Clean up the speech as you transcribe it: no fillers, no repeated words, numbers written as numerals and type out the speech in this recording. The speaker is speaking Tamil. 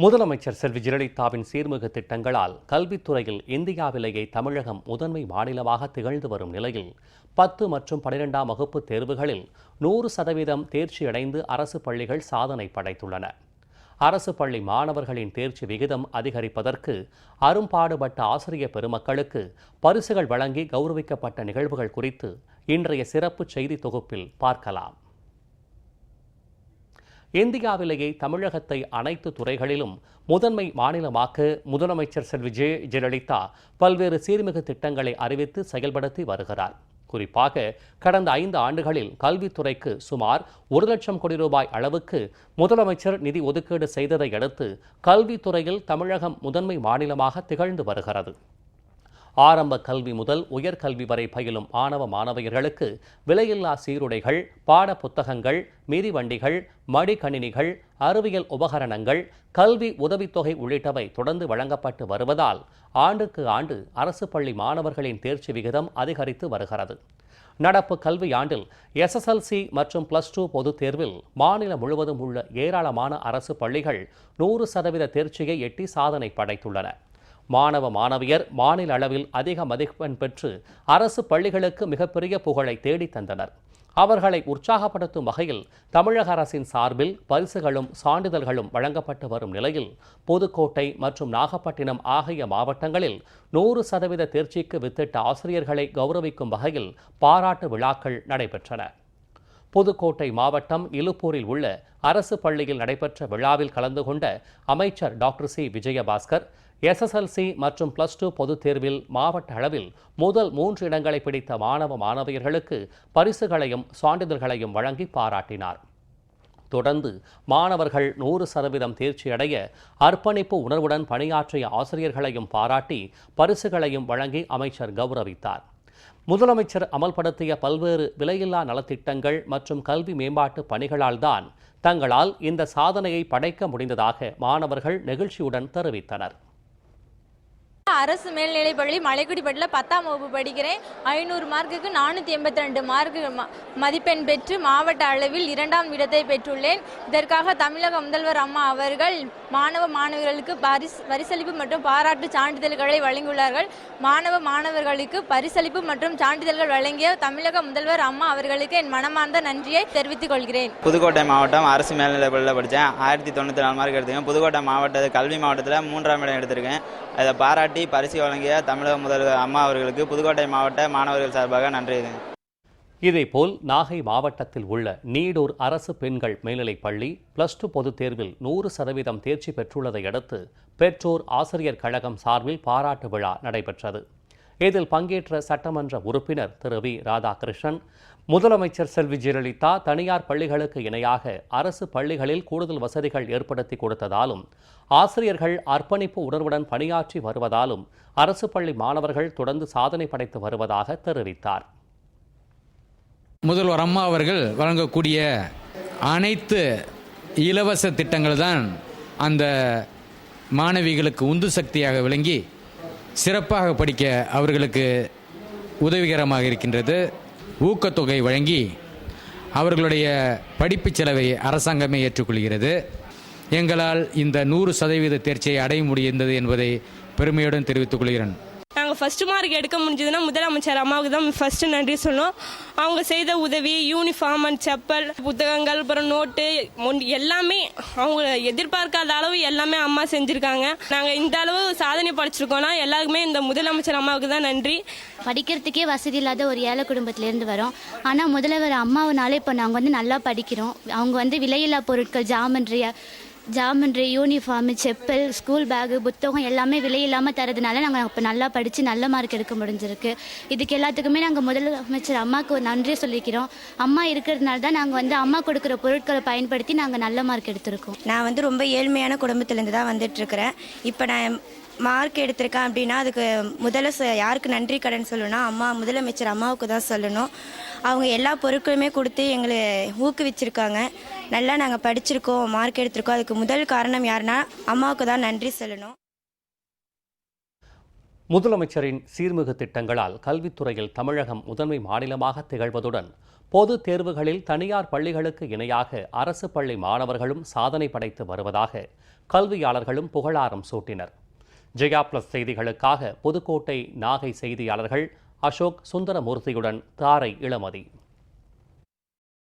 முதலமைச்சர் செல்வி ஜெயலலிதாவின் சீர்மிகு திட்டங்களால் கல்வித்துறையில் இந்தியாவிலேயே தமிழகம் முதன்மை மாநிலமாக திகழ்ந்து வரும் நிலையில் 10 மற்றும் 12ஆம் வகுப்பு தேர்வுகளில் 100% தேர்ச்சியடைந்து அரசு பள்ளிகள் சாதனை படைத்துள்ளன. அரசு பள்ளி மாணவர்களின் தேர்ச்சி விகிதம் அதிகரிப்பதற்கு அரும்பாடுபட்ட ஆசிரியர் பெருமக்களுக்கு பரிசுகள் வழங்கி கௌரவிக்கப்பட்ட நிகழ்வுகள் குறித்து இன்றைய சிறப்பு செய்தி தொகுப்பில் பார்க்கலாம். இந்தியாவிலேயே தமிழகத்தை அனைத்து துறைகளிலும் முதன்மை மாநிலமாக்க முதலமைச்சர் செல்வி ஜெயலலிதா பல்வேறு சீர்மிகு திட்டங்களை அறிவித்து செயல்படுத்தி வருகிறார். குறிப்பாக கடந்த 5 ஆண்டுகளில் கல்வித்துறைக்கு சுமார் 1 லட்சம் கோடி ரூபாய் அளவுக்கு முதலமைச்சர் நிதி ஒதுக்கீடு செய்ததை அடுத்து கல்வித்துறையில் தமிழகம் முதன்மை மாநிலமாக திகழ்ந்து வருகிறது. ஆரம்ப கல்வி முதல் உயர்கல்வி வரை பயிலும் மாணவ மாணவியர்களுக்கு விலையில்லா சீருடைகள், பாட புத்தகங்கள், மிதிவண்டிகள், மடிக்கணினிகள், அறிவியல் உபகரணங்கள், கல்வி உதவித்தொகை உள்ளிட்டவை தொடர்ந்து வழங்கப்பட்டு வருவதால் ஆண்டுக்கு ஆண்டு அரசு பள்ளி மாணவர்களின் தேர்ச்சி விகிதம் அதிகரித்து வருகிறது. நடப்பு கல்வியாண்டில் SSLC மற்றும் +2 பொதுத் தேர்வில் மாநிலம் முழுவதும் உள்ள ஏராளமான அரசு பள்ளிகள் 100% தேர்ச்சியை எட்டி சாதனை படைத்துள்ளன. மாணவ மாணவியர் மாநில அளவில் அதிக மதிப்பெண் பெற்று அரசு பள்ளிகளுக்கு மிகப்பெரிய புகழை தேடித் தந்தனர். அவர்களை உற்சாகப்படுத்தும் வகையில் தமிழக அரசின் சார்பில் பரிசுகளும் சான்றிதழ்களும் வழங்கப்பட்டு வரும் நிலையில் புதுக்கோட்டை மற்றும் நாகப்பட்டினம் ஆகிய மாவட்டங்களில் 100% தேர்ச்சிக்கு வித்திட்ட ஆசிரியர்களை கௌரவிக்கும் வகையில் பாராட்டு விழாக்கள் நடைபெற்றன. புதுக்கோட்டை மாவட்டம் இலுப்பூரில் உள்ள அரசு பள்ளியில் நடைபெற்ற விழாவில் கலந்து கொண்ட அமைச்சர் டாக்டர் சி விஜயபாஸ்கர் SSLC மற்றும் +2 பொதுத் தேர்வில் மாவட்ட அளவில் முதல் 3 இடங்களை பிடித்த மாணவ மாணவியர்களுக்கு பரிசுகளையும் சான்றிதழ்களையும் வழங்கி பாராட்டினார். தொடர்ந்து மாணவர்கள் 100% தேர்ச்சியடைய அர்ப்பணிப்பு உணர்வுடன் பணியாற்றிய ஆசிரியர்களையும் பாராட்டி பரிசுகளையும் வழங்கி அமைச்சர் கௌரவித்தார். முதலமைச்சர் அமல்படுத்திய பல்வேறு விலையில்லா நலத்திட்டங்கள் மற்றும் கல்வி மேம்பாட்டு பணிகளால் தான் தங்களால் இந்த சாதனையை படைக்க முடிந்ததாக மாணவர்கள் நெகிழ்ச்சியுடன் தெரிவித்தனர். அரசு மேல்நிலைப்பள்ளி மலைக்குடிப்பட்டில் 10ஆம் வகுப்பு படிக்கிறேன். 500 மார்க்குக்கு 482 மார்க்கு மதிப்பெண் பெற்று மாவட்ட அளவில் 2ஆம் இடத்தை பெற்றுள்ளேன். இதற்காக தமிழக முதல்வர் அம்மா அவர்கள் மாணவ மாணவர்களுக்கு பரிசளிப்பு மற்றும் பாராட்டு சான்றிதழ்களை வழங்கியுள்ளார்கள். மாணவ மாணவர்களுக்கு பரிசளிப்பு மற்றும் சான்றிதழ்கள் வழங்கிய தமிழக முதல்வர் அம்மா அவர்களுக்கு என் மனமார்ந்த நன்றியை தெரிவித்துக் கொள்கிறேன். புதுக்கோட்டை மாவட்டம் அரசு மேல்நிலைப்பள்ளியில் படித்தேன். 1094 மார்க் எடுத்திருக்கேன். புதுக்கோட்டை மாவட்ட கல்வி மாவட்டத்தில் 3ஆம் இடம் எடுத்திருக்கேன். அதை பாராட்டி பரிசு வழங்கிய தமிழக முதல்வர் அம்மா அவர்களுக்கு புதுக்கோட்டை மாவட்ட மாணவர்கள் சார்பாக நன்றி. இதேபோல் நாகை மாவட்டத்தில் உள்ள நீடூர் அரசு பெண்கள் மேல்நிலைப்பள்ளி +2 பொதுத் தேர்வில் 100% தேர்ச்சி பெற்றுள்ளதை அடுத்து பெற்றோர் ஆசிரியர் கழகம் சார்பில் பாராட்டு விழா நடைபெற்றது. இதில் பங்கேற்ற சட்டமன்ற உறுப்பினர் திரு வி ராதாகிருஷ்ணன், முதலமைச்சர் செல்வி ஜெயலலிதா தனியார் பள்ளிகளுக்கு இணையாக அரசு பள்ளிகளில் கூடுதல் வசதிகள் ஏற்படுத்தி கொடுத்ததாலும் ஆசிரியர்கள் அர்ப்பணிப்பு உணர்வுடன் பணியாற்றி வருவதாலும் அரசு பள்ளி மாணவர்கள் தொடர்ந்து சாதனை படைத்து வருவதாக தெரிவித்தார். முதல்வர் அம்மா அவர்கள் வழங்கக்கூடிய அனைத்து இலவச திட்டங்கள் தான் அந்த மாணவிகளுக்கு உந்து சக்தியாக விளங்கி சிறப்பாக படிக்க அவர்களுக்கு உதவிகரமாக இருக்கின்றது. ஊக்கத்தொகை வழங்கி அவர்களுடைய படிப்பு செலவை அரசாங்கமே ஏற்றுக்கொள்கிறது. எங்களால் இந்த 100% தேர்ச்சியை அடைய முடிந்தது என்பதை பெருமையுடன் தெரிவித்துக் கொள்கிறேன். நாங்கள் ஃபஸ்ட்டு மார்க் எடுக்க முடிஞ்சதுன்னா முதலமைச்சர் அம்மாவுக்கு தான் ஃபஸ்ட்டு நன்றி சொன்னோம். அவங்க செய்த உதவி, யூனிஃபார்ம் அண்ட் செப்பல், புத்தகங்கள், அப்புறம் நோட்டு எல்லாமே அவங்க எதிர்பார்க்காத அளவு எல்லாமே அம்மா செஞ்சுருக்காங்க. நாங்கள் இந்த அளவு சாதனை படிச்சிருக்கோம்னா எல்லாருக்குமே இந்த முதலமைச்சர் அம்மாவுக்கு தான் நன்றி. படிக்கிறதுக்கே வசதி இல்லாத ஒரு ஏழை குடும்பத்திலேருந்து வரோம். ஆனால் முதல்வர் அம்மாவனால இப்போ நாங்கள் நல்லா படிக்கிறோம். அவங்க விலையில்லா பொருட்கள், geometry, uniform, chappal, school bag, புத்தகம் எல்லாமே விலையில்லாமல் தரதுனால நாங்கள் இப்போ நல்லா படித்து நல்ல மார்க் எடுக்க முடிஞ்சிருக்கு. இதுக்கு எல்லாத்துக்குமே நாங்கள் முதலமைச்சர் அம்மாவுக்கு ஒரு நன்றியை சொல்லிக்கிறோம். அம்மா இருக்கிறதுனால தான் நாங்கள் அம்மா கொடுக்குற பொருட்களை பயன்படுத்தி நாங்கள் நல்ல மார்க் எடுத்திருக்கோம். நான் ரொம்ப ஏழ்மையான குடும்பத்திலேருந்து தான் வந்துட்டுருக்கிறேன். இப்போ நான் மார்க் எடுத்திருக்கேன் அப்படின்னா அதுக்கு முதல்ல யாருக்கு நன்றி கடன் சொல்லணும்னா முதலமைச்சர் அம்மாவுக்கு தான் சொல்லணும். அவங்க எல்லா பொருட்களுமே கொடுத்து எங்களை ஊக்குவிச்சிருக்காங்க. நல்லா நாங்கள் படிச்சிருக்கோம், மார்க் எடுத்திருக்கோம். அதுக்கு முதல் காரணம் யாருன்னா அம்மாவுக்கு தான் நன்றி சொல்லணும். முதலமைச்சரின் சீர்மிகு திட்டங்களால் கல்வித்துறையில் தமிழகம் முதன்மை மாநிலமாக திகழ்வதுடன் பொதுத் தேர்வுகளில் தனியார் பள்ளிகளுக்கு இணையாக அரசு பள்ளி மாணவர்களும் சாதனை படைத்து வருவதாக கல்வியாளர்களும் புகழாரம் சூட்டினர். ஜெயா பிளஸ் செய்திகளுக்காக புதுக்கோட்டை நாகை செய்தியாளர்கள் அசோக் சுந்தரமூர்த்தியுடன் தாரை இளமதி.